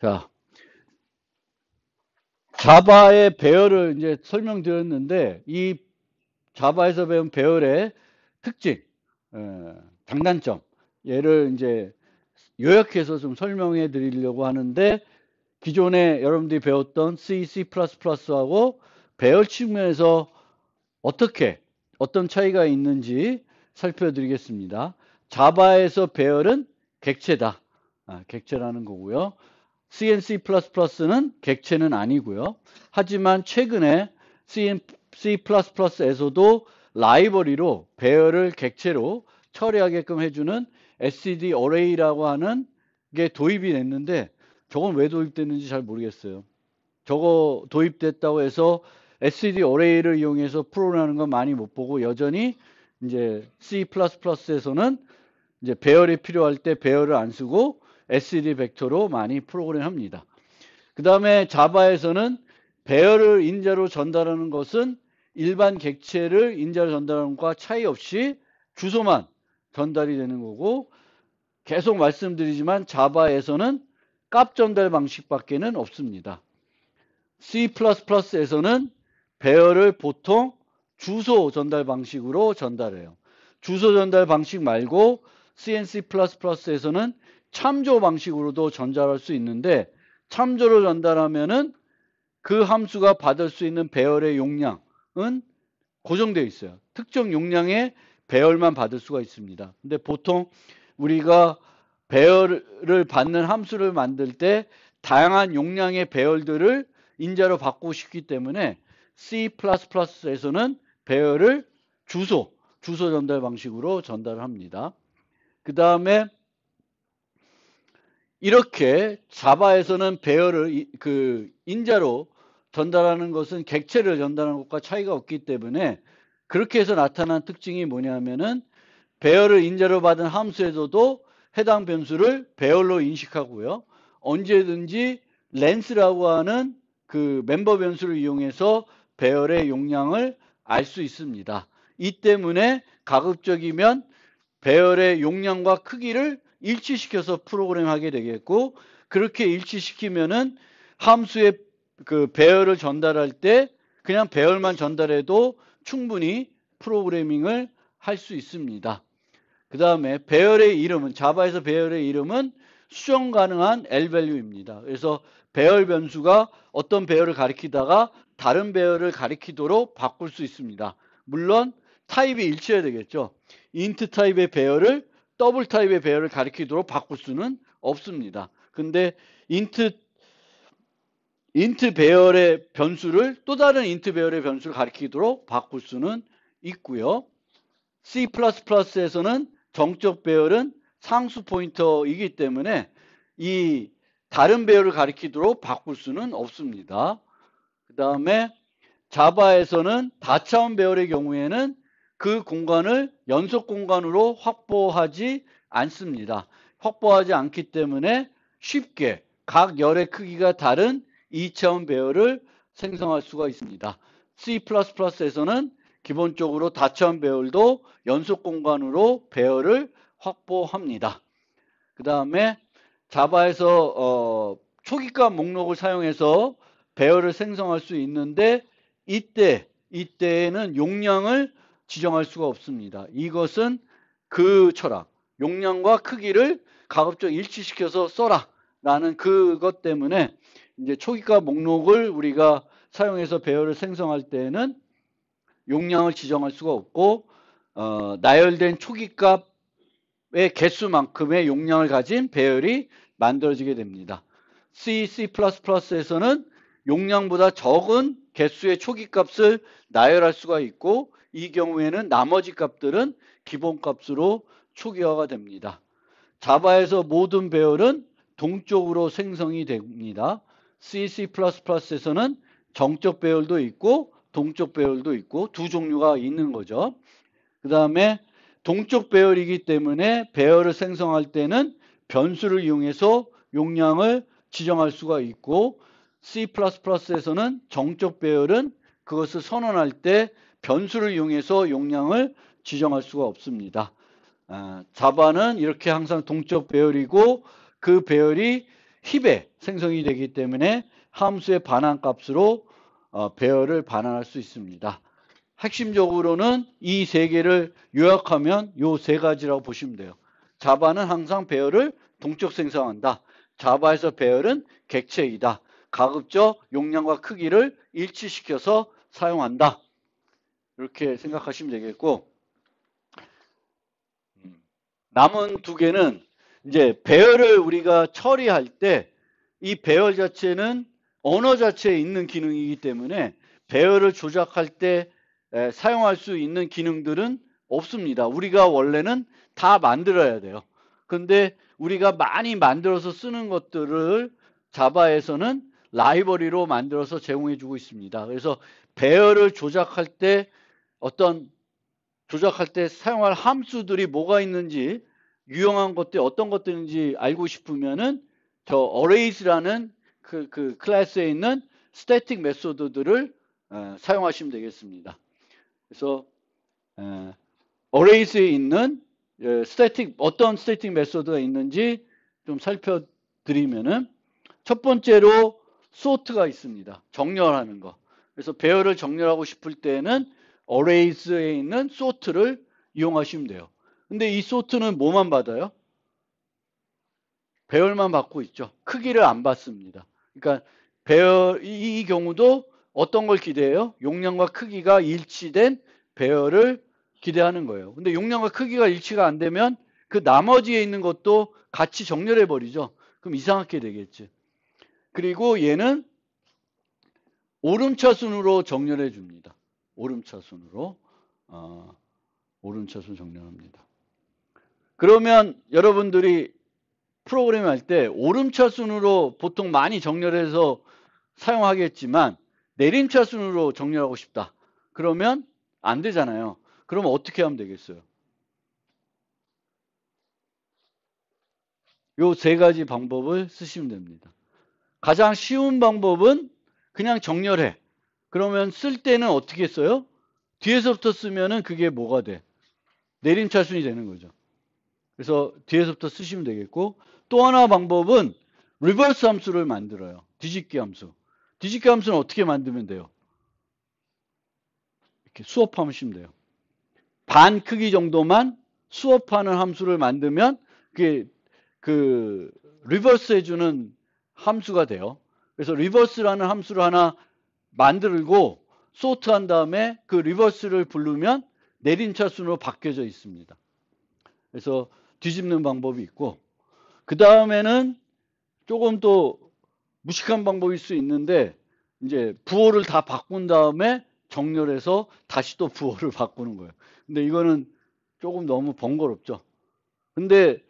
자, 자바의 배열을 이제 설명드렸는데, 이 자바에서 배운 배열의 특징, 장단점, 얘를 이제 요약해서 좀 설명해 드리려고 하는데, 기존에 여러분들이 배웠던 C, C++하고 배열 측면에서 어떤 차이가 있는지 살펴드리겠습니다. 자바에서 배열은 객체다. 객체라는 거고요. C++는 객체는 아니고요. 하지만 최근에 C++에서도 라이브러리로 배열을 객체로 처리하게끔 해주는 std array라고 하는 게 도입이 됐는데, 저건 왜 도입됐는지 잘 모르겠어요. 저거 도입됐다고 해서 std array를 이용해서 프로그램하는 건 많이 못 보고, 여전히 이제 C++에서는 이제 배열이 필요할 때 배열을 안 쓰고 std 벡터로 많이 프로그램합니다. 그 다음에 자바에서는 배열을 인자로 전달하는 것은 일반 객체를 인자로 전달하는 것과 차이 없이 주소만 전달이 되는 거고, 계속 말씀드리지만 자바에서는 값 전달 방식밖에는 없습니다. C++에서는 배열을 보통 주소 전달 방식으로 전달해요. 주소 전달 방식 말고 C++에서는 참조 방식으로도 전달할 수 있는데, 참조로 전달하면은 그 함수가 받을 수 있는 배열의 용량은 고정되어 있어요. 특정 용량의 배열만 받을 수가 있습니다. 근데 보통 우리가 배열을 받는 함수를 만들 때 다양한 용량의 배열들을 인자로 바꾸고 싶기 때문에 C++에서는 배열을 주소 전달 방식으로 전달을 합니다. 그 다음에 이렇게 자바에서는 배열을 인자로 전달하는 것은 객체를 전달하는 것과 차이가 없기 때문에, 그렇게 해서 나타난 특징이 뭐냐면은 배열을 인자로 받은 함수에서도 해당 변수를 배열로 인식하고요. 언제든지 렌스라고 하는 그 멤버 변수를 이용해서 배열의 용량을 알 수 있습니다. 이 때문에 가급적이면 배열의 용량과 크기를 일치시켜서 프로그램하게 되겠고, 그렇게 일치시키면은 함수의 그 배열을 전달할 때 그냥 배열만 전달해도 충분히 프로그래밍을 할 수 있습니다. 그 다음에 배열의 이름은, 자바에서 배열의 이름은 수정 가능한 L-value입니다. 그래서 배열 변수가 어떤 배열을 가리키다가 다른 배열을 가리키도록 바꿀 수 있습니다. 물론 타입이 일치해야 되겠죠. int 타입의 배열을 더블 타입의 배열을 가리키도록 바꿀 수는 없습니다. 근데 int 배열의 변수를 또 다른 int 배열의 변수를 가리키도록 바꿀 수는 있고요. C++에서는 정적 배열은 상수 포인터이기 때문에 이 다른 배열을 가리키도록 바꿀 수는 없습니다. 그 다음에 자바에서는 다차원 배열의 경우에는 그 공간을 연속 공간으로 확보하지 않습니다. 확보하지 않기 때문에 쉽게 각 열의 크기가 다른 2차원 배열을 생성할 수가 있습니다. C++에서는 기본적으로 다차원 배열도 연속 공간으로 배열을 확보합니다. 그 다음에 자바에서 초기값 목록을 사용해서 배열을 생성할 수 있는데, 이때에는 용량을 지정할 수가 없습니다. 이것은 그 철학, 용량과 크기를 가급적 일치시켜서 써라 라는 그것 때문에 이제 초기값 목록을 우리가 사용해서 배열을 생성할 때에는 용량을 지정할 수가 없고, 나열된 초기값의 개수만큼의 용량을 가진 배열이 만들어지게 됩니다. C++에서는 용량보다 적은 개수의 초기값을 나열할 수가 있고, 이 경우에는 나머지 값들은 기본값으로 초기화가 됩니다. 자바에서 모든 배열은 동적으로 생성이 됩니다. C++에서는 정적 배열도 있고 동적 배열도 있고 두 종류가 있는 거죠. 그 다음에 동적 배열이기 때문에 배열을 생성할 때는 변수를 이용해서 용량을 지정할 수가 있고, C++에서는 정적 배열은 그것을 선언할 때 변수를 이용해서 용량을 지정할 수가 없습니다. 자바는 이렇게 항상 동적 배열이고, 그 배열이 힙에 생성이 되기 때문에 함수의 반환값으로 배열을 반환할 수 있습니다. 핵심적으로는 이 세 개를 요약하면 요 세 가지라고 보시면 돼요. 자바는 항상 배열을 동적 생성한다. 자바에서 배열은 객체이다. 가급적 용량과 크기를 일치시켜서 사용한다. 이렇게 생각하시면 되겠고, 남은 두 개는 이제 배열을 우리가 처리할 때 이 배열 자체는 언어 자체에 있는 기능이기 때문에 배열을 조작할 때 사용할 수 있는 기능들은 없습니다. 우리가 원래는 다 만들어야 돼요. 근데 우리가 많이 만들어서 쓰는 것들을 자바에서는 라이브러리로 만들어서 제공해 주고 있습니다. 그래서 배열을 조작할 때 사용할 함수들이 뭐가 있는지, 유용한 것들 어떤 것들인지 알고 싶으면은 저 arrays라는 그 클래스에 있는 static 메소드들을 사용하시면 되겠습니다. 그래서 arrays에 있는 어떤 static 메소드가 있는지 좀 살펴드리면은, 첫 번째로 sort가 있습니다. 정렬하는 거. 그래서 배열을 정렬하고 싶을 때는 arrays에 있는 sort를 이용하시면 돼요. 근데 이 sort는 뭐만 받아요? 배열만 받고 있죠. 크기를 안 받습니다. 그러니까 이 경우도 어떤 걸 기대해요? 용량과 크기가 일치된 배열을 기대하는 거예요. 근데 용량과 크기가 일치가 안 되면 그 나머지에 있는 것도 같이 정렬해 버리죠. 그럼 이상하게 되겠지. 그리고 얘는 오름차순으로 정렬해 줍니다. 오름차순으로 오름차순 정렬합니다. 그러면 여러분들이 프로그램 할 때 오름차순으로 보통 많이 정렬해서 사용하겠지만 내림차순으로 정렬하고 싶다. 그러면 안 되잖아요. 그러면 어떻게 하면 되겠어요? 요 세 가지 방법을 쓰시면 됩니다. 가장 쉬운 방법은 그냥 정렬해. 그러면 쓸 때는 어떻게 써요? 뒤에서부터 쓰면은 그게 뭐가 돼? 내림차순이 되는 거죠. 그래서 뒤에서부터 쓰시면 되겠고, 또 하나 방법은 리버스 함수를 만들어요. 뒤집기 함수. 뒤집기 함수는 어떻게 만들면 돼요? 이렇게 수업하시면 돼요. 반 크기 정도만 수업하는 함수를 만들면 그게 그 리버스 해주는 함수가 돼요. 그래서 리버스라는 함수를 하나 만들고 소트한 다음에 그 리버스를 부르면 내림차순으로 바뀌어져 있습니다. 그래서 뒤집는 방법이 있고, 그 다음에는 조금 또 무식한 방법일 수 있는데, 이제 부호를 다 바꾼 다음에 정렬해서 다시 또 부호를 바꾸는 거예요. 근데 이거는 조금 너무 번거롭죠. 근데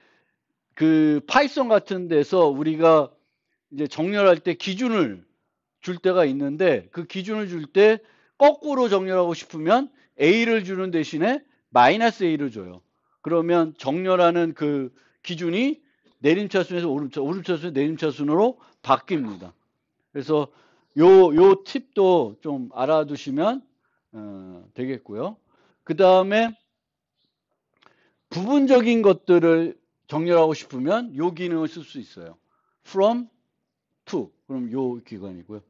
그 파이썬 같은 데서 우리가 이제 정렬할 때 기준을 줄 때가 있는데, 그 기준을 줄 때 거꾸로 정렬하고 싶으면 A를 주는 대신에 마이너스 A를 줘요. 그러면 정렬하는 그 기준이 내림차순에서 오름차순에서 내림차순으로 바뀝니다. 그래서 요 팁도 좀 알아두시면 되겠고요. 그 다음에 부분적인 것들을 정렬하고 싶으면 요 기능을 쓸 수 있어요. from to. 그럼 요 기관이고요.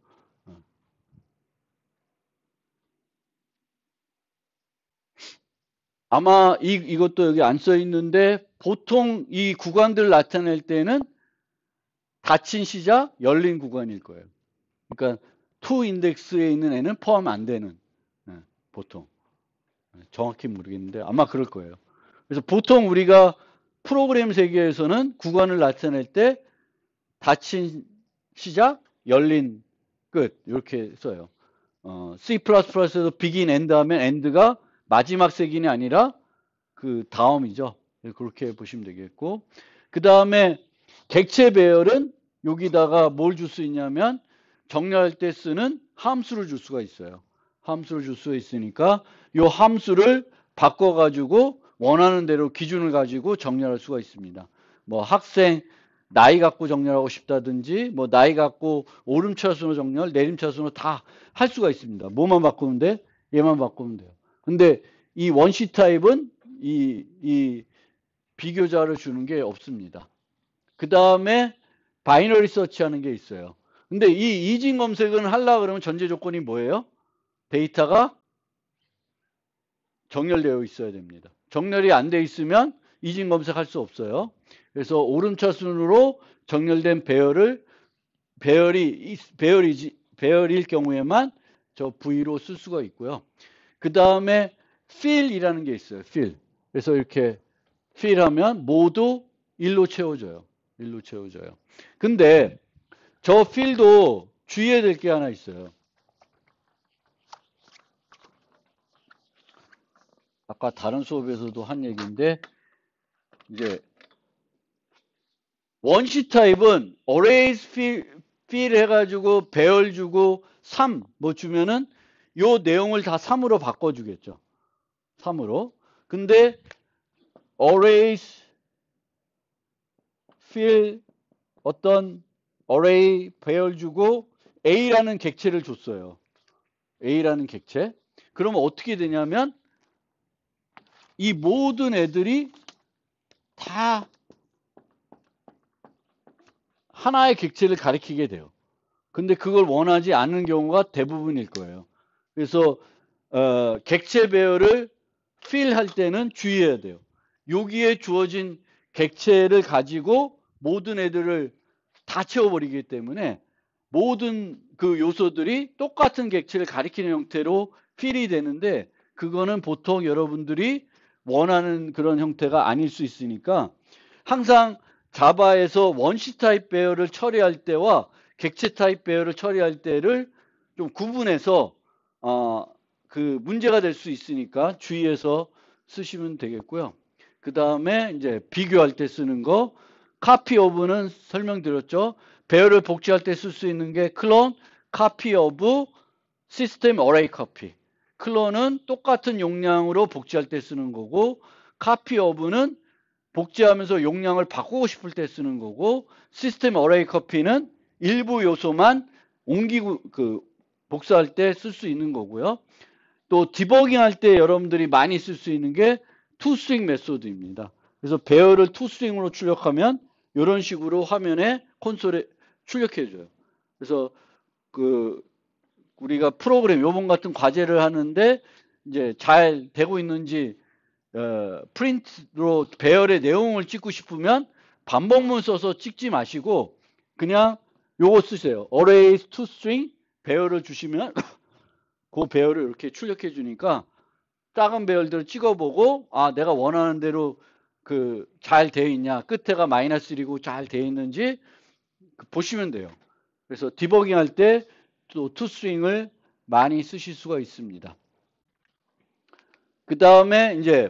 아마 이것도 여기 안 써 있는데, 보통 이 구간들을 나타낼 때는 닫힌 시작, 열린 구간일 거예요. 그러니까 to 인덱스에 있는 애는 포함 안 되는, 보통. 정확히 모르겠는데 아마 그럴 거예요. 그래서 보통 우리가 프로그램 세계에서는 구간을 나타낼 때 닫힌 시작, 열린 끝 이렇게 써요. C++에서 begin, end 하면 end가 마지막 색인이 아니라 그 다음이죠. 그렇게 보시면 되겠고, 그 다음에 객체 배열은 여기다가 뭘 줄 수 있냐면 정렬할 때 쓰는 함수를 줄 수가 있어요. 함수를 줄 수 있으니까 이 함수를 바꿔가지고 원하는 대로 기준을 가지고 정렬할 수가 있습니다. 뭐 학생 나이 갖고 정렬하고 싶다든지, 뭐 나이 갖고 오름차순으로 정렬, 내림차순으로 다 할 수가 있습니다. 뭐만 바꾸면 돼? 얘만 바꾸면 돼요. 근데 이 원시 타입은 이 비교자를 주는 게 없습니다. 그 다음에 바이너리 서치하는 게 있어요. 근데 이 이진 검색은 하려고 그러면 전제 조건이 뭐예요? 데이터가 정렬되어 있어야 됩니다. 정렬이 안 돼 있으면 이진 검색할 수 없어요. 그래서 오름차순으로 정렬된 배열일 경우에만 저 V로 쓸 수가 있고요. 그 다음에 fill이라는 게 있어요. fill. 그래서 이렇게 fill 하면 모두 1로 채워져요. 1로 채워져요. 근데 저 fill도 주의해야 될 게 하나 있어요. 아까 다른 수업에서도 한 얘기인데 이제 원시 타입은 arrays fill 해가지고 배열 주고 3 뭐 주면은 요 내용을 다 3으로 바꿔주겠죠. 3으로. 근데 arrays fill 어떤 array 배열 주고 A라는 객체를 줬어요. A라는 객체. 그러면 어떻게 되냐면 이 모든 애들이 다 하나의 객체를 가리키게 돼요. 근데 그걸 원하지 않는 경우가 대부분일 거예요. 그래서 객체 배열을 fill 할 때는 주의해야 돼요. 여기에 주어진 객체를 가지고 모든 애들을 다 채워버리기 때문에 모든 그 요소들이 똑같은 객체를 가리키는 형태로 fill이 되는데 그거는 보통 여러분들이 원하는 그런 형태가 아닐 수 있으니까 항상 자바에서 원시 타입 배열을 처리할 때와 객체 타입 배열을 처리할 때를 좀 구분해서 그 문제가 될 수 있으니까 주의해서 쓰시면 되겠고요. 그 다음에 이제 비교할 때 쓰는 거 copy of는 설명드렸죠. 배열을 복제할 때 쓸 수 있는 게 clone, copy of, system array copy. 클론은 똑같은 용량으로 복제할 때 쓰는 거고 copy of는 복제하면서 용량을 바꾸고 싶을 때 쓰는 거고 시스템 어레이 커피는 일부 요소만 옮기고 복사할 때 쓸 수 있는 거고요. 또 디버깅 할 때 여러분들이 많이 쓸 수 있는 게 투스윙 메소드입니다. 그래서 배열을 투스윙으로 출력하면 이런 식으로 화면에 콘솔에 출력해 줘요. 그래서 우리가 프로그램 요번 같은 과제를 하는데 이제 잘 되고 있는지 프린트로 배열의 내용을 찍고 싶으면 반복문 써서 찍지 마시고 그냥 요거 쓰세요. arrays to string 배열을 주시면 그 배열을 이렇게 출력해 주니까 작은 배열들을 찍어보고 내가 원하는 대로 잘 되어 있냐 끝에가 -1이고 잘 되어 있는지 보시면 돼요. 그래서 디버깅 할 때 또 toString을 많이 쓰실 수가 있습니다. 그 다음에 이제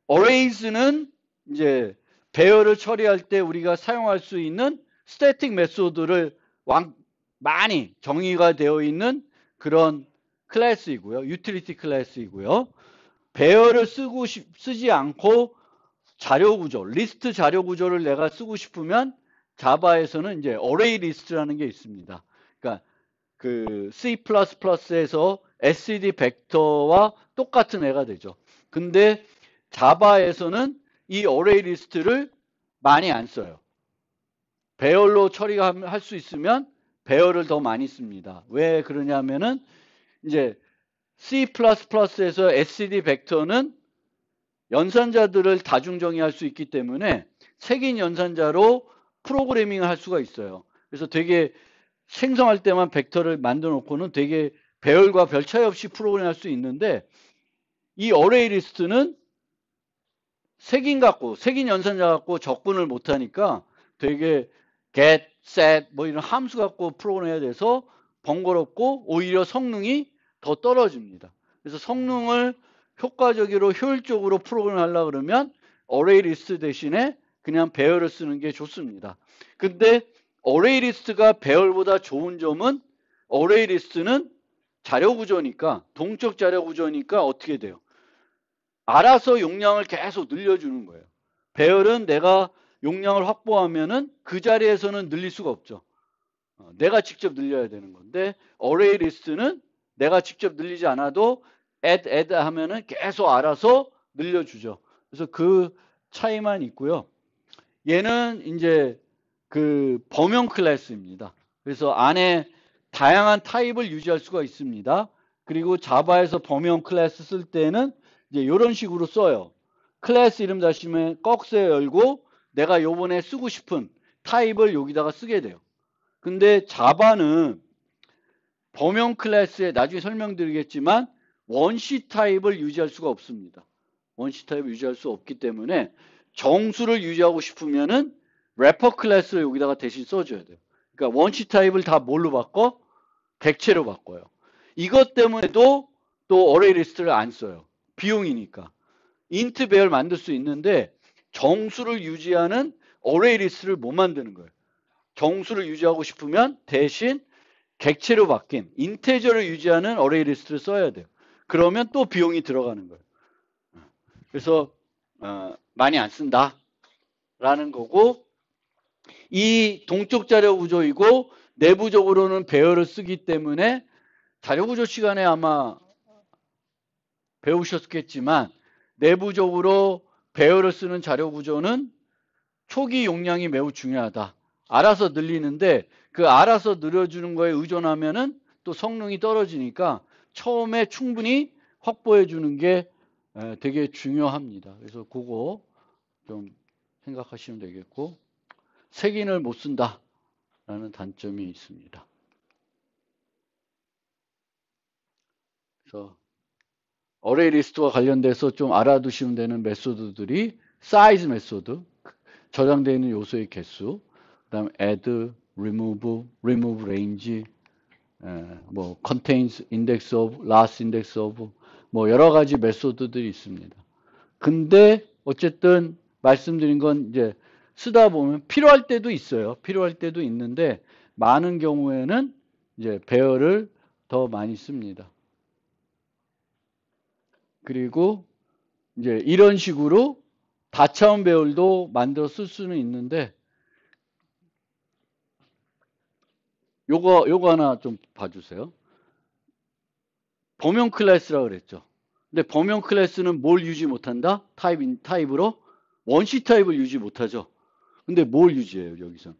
arrays는 이제 배열을 처리할 때 우리가 사용할 수 있는 스태틱 메소드를 많이 정의가 되어 있는 그런 클래스이고요. 유틸리티 클래스이고요. 배열을 쓰지 않고 자료 구조, 리스트 자료 구조를 내가 쓰고 싶으면 자바에서는 이제 array list라는 게 있습니다. 그러니까 C++에서 std 벡터와 똑같은 애가 되죠. 근데 자바에서는 이 array 리스트를 많이 안 써요. 배열로 처리가 할 수 있으면 배열을 더 많이 씁니다. 왜 그러냐면은 이제 C++에서 std 벡터는 연산자들을 다중 정의할 수 있기 때문에 색인 연산자로 프로그래밍을 할 수가 있어요. 그래서 되게 생성할 때만 벡터를 만들어 놓고는 되게 배열과 별 차이 없이 프로그램 할 수 있는데 이 array 리스트는 색인 연산자 갖고 접근을 못하니까 되게 get, set 뭐 이런 함수 갖고 프로그램 해야 돼서 번거롭고 오히려 성능이 더 떨어집니다. 그래서 성능을 효과적으로 효율적으로 프로그램 하려고 그러면 array 리스트 대신에 그냥 배열을 쓰는 게 좋습니다. 근데 array 리스트가 배열보다 좋은 점은 array 리스트는 자료 구조니까 동적 자료 구조니까 어떻게 돼요? 알아서 용량을 계속 늘려주는 거예요. 배열은 내가 용량을 확보하면은 그 자리에서는 늘릴 수가 없죠. 내가 직접 늘려야 되는 건데 array 리스트는 내가 직접 늘리지 않아도 add 하면은 계속 알아서 늘려주죠. 그래서 그 차이만 있고요. 얘는 이제 그 범용 클래스입니다. 그래서 안에 다양한 타입을 유지할 수가 있습니다. 그리고 자바에서 범용 클래스 쓸 때는 이제 이런 식으로 써요. 클래스 이름 다시면 꺽쇠 열고 내가 요번에 쓰고 싶은 타입을 여기다가 쓰게 돼요. 근데 자바는 범용 클래스에 나중에 설명드리겠지만 원시 타입을 유지할 수가 없습니다. 원시 타입을 유지할 수 없기 때문에 정수를 유지하고 싶으면은 래퍼 클래스를 여기다가 대신 써줘야 돼요. 그러니까 원시 타입을 다 뭘로 바꿔? 객체로 바꿔요. 이것 때문에도 또 어레이 리스트를 안 써요. 비용이니까. 인트 배열 만들 수 있는데 정수를 유지하는 어레이 리스트를 못 만드는 거예요. 정수를 유지하고 싶으면 대신 객체로 바뀐 인테저를 유지하는 어레이 리스트를 써야 돼요. 그러면 또 비용이 들어가는 거예요. 그래서 많이 안 쓴다라는 거고, 이 동쪽 자료 구조이고 내부적으로는 배열을 쓰기 때문에 자료 구조 시간에 아마 배우셨겠지만 내부적으로 배열을 쓰는 자료 구조는 초기 용량이 매우 중요하다. 알아서 늘리는데 그 알아서 늘려주는 거에 의존하면은 또 성능이 떨어지니까 처음에 충분히 확보해 주는 게 되게 중요합니다. 그래서 그거 좀 생각하시면 되겠고, 색인을 못 쓴다라는 단점이 있습니다. 그래서 어레이 리스트와 관련돼서 좀 알아두시면 되는 메소드들이 사이즈 메소드, 저장되어 있는 요소의 개수, 그다음 add, remove range, 뭐 contains index of, last index of, 뭐 여러 가지 메소드들이 있습니다. 근데 어쨌든 말씀드린 건 이제 쓰다 보면 필요할 때도 있어요. 필요할 때도 있는데 많은 경우에는 이제 배열을 더 많이 씁니다. 그리고 이제 이런 식으로 다차원 배열도 만들어 쓸 수는 있는데, 요거 하나 좀 봐주세요. 범용 클래스라고 그랬죠. 근데 범용 클래스는 뭘 유지 못한다? 타입으로? 원시 타입을 유지 못하죠. 근데 뭘 유지해요, 여기서?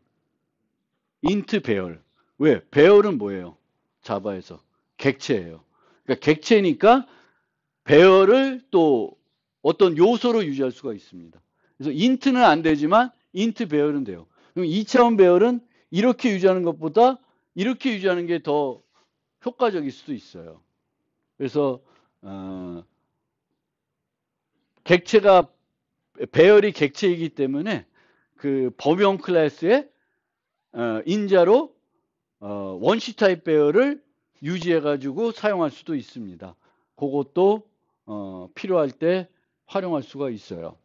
인트 배열. 왜? 배열은 뭐예요? 자바에서. 객체예요. 그러니까 객체니까 배열을 또 어떤 요소로 유지할 수가 있습니다. 그래서 인트는 안 되지만 인트 배열은 돼요. 그럼 2차원 배열은 이렇게 유지하는 것보다 이렇게 유지하는 게 더 효과적일 수도 있어요. 그래서 객체가 배열이 객체이기 때문에 그 범용 클래스의 인자로 원시 타입 배열을 유지해 가지고 사용할 수도 있습니다. 그것도 필요할 때 활용할 수가 있어요.